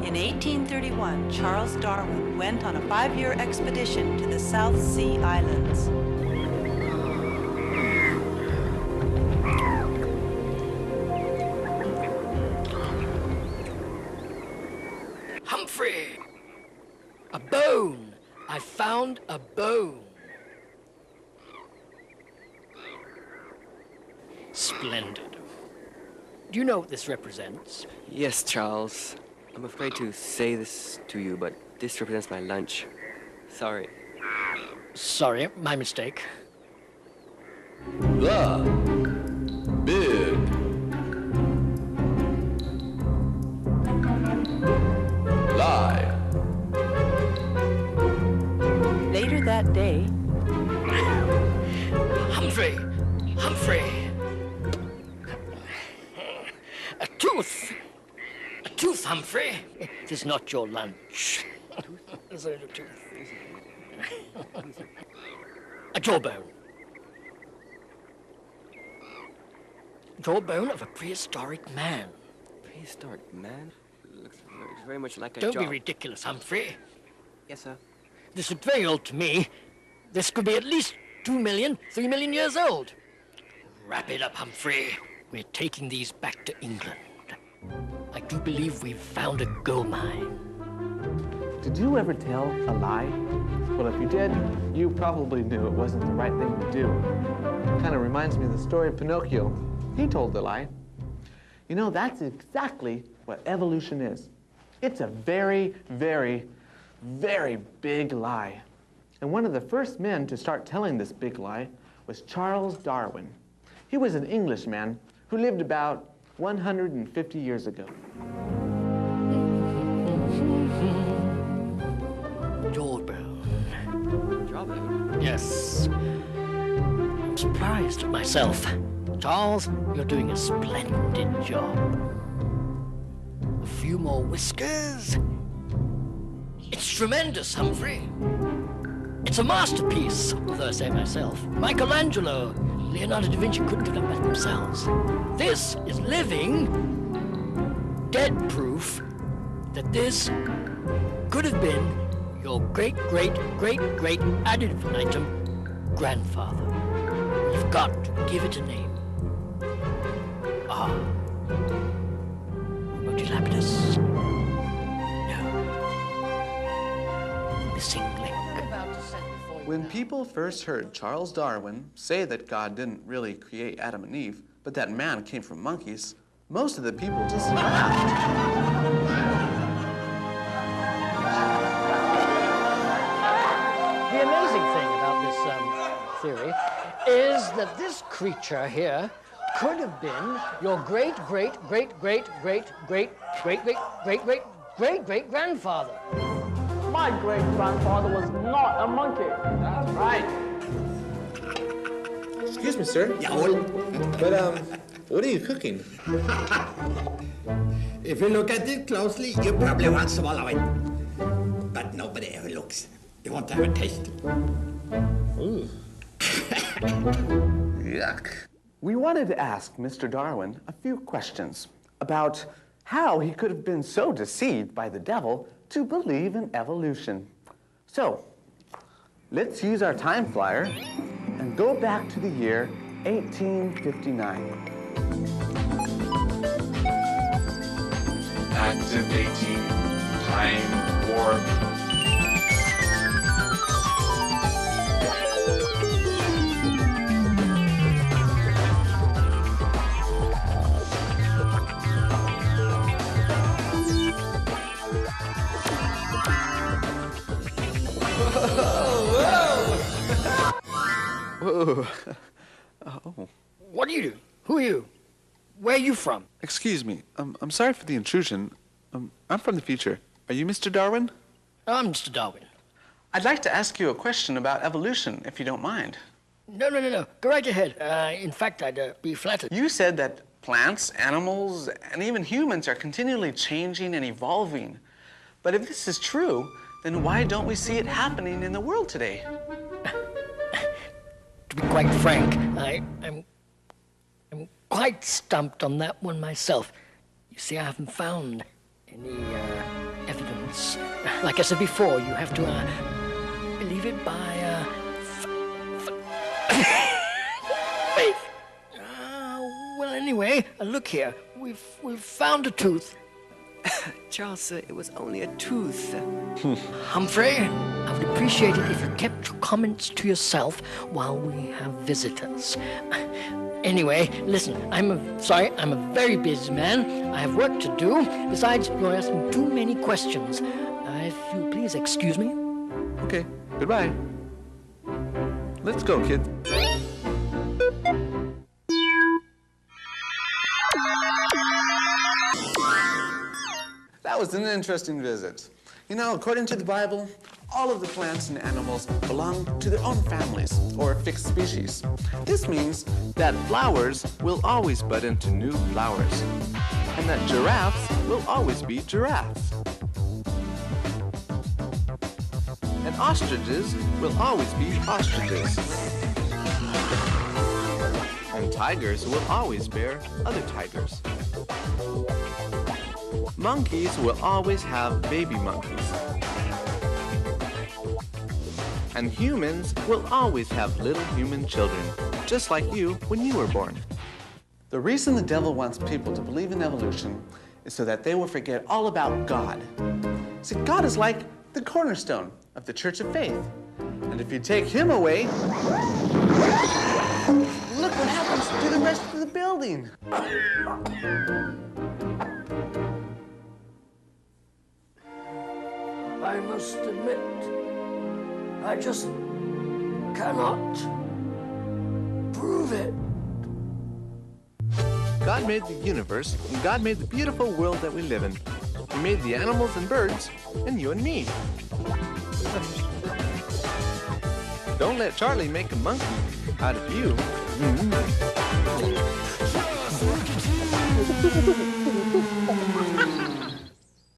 In 1831, Charles Darwin went on a 5-year expedition to the South Sea Islands. Humphrey! A bone! I found a bone. Splendid. Do you know what this represents? Yes, Charles. I'm afraid to say this to you, but this represents my lunch. Sorry. Sorry, my mistake. The big lie. Later that day, Humphrey! Humphrey! A tooth! A tooth, Humphrey! It is not your lunch. It's only a tooth. A jawbone. Jawbone of a prehistoric man. Prehistoric man? Looks very much like a Don't jaw. be ridiculous, Humphrey. Yes, sir. This looked very old to me. This could be at least 2 million, 3 million years old. Wrap it up, Humphrey. We're taking these back to England. I do believe we've found a gold mine. Did you ever tell a lie? Well, if you did, you probably knew it wasn't the right thing to do. Kind of reminds me of the story of Pinocchio. He told the lie. You know, that's exactly what evolution is. It's a very, very, very big lie. And one of the first men to start telling this big lie was Charles Darwin. He was an Englishman who lived about 150 years ago. Jawbone? Yes. I'm surprised at myself. Charles, you're doing a splendid job. A few more whiskers. It's tremendous, Humphrey. It's a masterpiece, although I say myself. Michelangelo, Leonardo da Vinci couldn't have done that themselves. This is living, dead proof that this could have been your great ad infinitum grandfather. You've got to give it a name. Ah. Homo dilapidus. No. Missing link. When people first heard Charles Darwin say that God didn't really create Adam and Eve, but that man came from monkeys, most of the people just laughed. The amazing thing about this theory is that this creature here could have been your great grandfather. My great-grandfather was not a monkey. That's right. Excuse me, sir. Jawohl. But, what are you cooking? If you look at it closely, you probably won't swallow it. But nobody ever looks. You want to have a taste. Ooh. Yuck. We wanted to ask Mr. Darwin a few questions about how he could have been so deceived by the devil to believe in evolution. So, let's use our time flyer and go back to the year 1859. Activating time warp. Whoa. Oh. What are you doing? Who are you? Where are you from? Excuse me. I'm sorry for the intrusion. I'm from the future. Are you Mr. Darwin? I'm Mr. Darwin. I'd like to ask you a question about evolution, if you don't mind. No. Go right ahead. In fact, I'd be flattered. You said that plants, animals, and even humans are continually changing and evolving. But if this is true, then why don't we see it happening in the world today? To be quite frank, I'm quite stumped on that one myself. You see, I haven't found any evidence. Like I said before, you have to believe it by faith. Well, anyway, look here. We've found a tooth. Charles, it was only a tooth. Humphrey, I would appreciate it if you kept your comments to yourself while we have visitors. Anyway, listen, I'm a very busy man. I have work to do. Besides, you're asking too many questions. If you please excuse me. Okay, goodbye. Let's go, kid. That was an interesting visit. You know, according to the Bible, all of the plants and animals belong to their own families, or fixed species. This means that flowers will always bud into new flowers, and that giraffes will always be giraffes. And ostriches will always be ostriches. And tigers will always bear other tigers. Monkeys will always have baby monkeys. And humans will always have little human children, just like you when you were born. The reason the devil wants people to believe in evolution is so that they will forget all about God. See, God is like the cornerstone of the Church of Faith. And if you take him away, look what happens to the rest of the building. I must admit, I just cannot prove it. God made the universe, and God made the beautiful world that we live in. He made the animals and birds, and you and me. Don't let Charlie make a monkey out of you.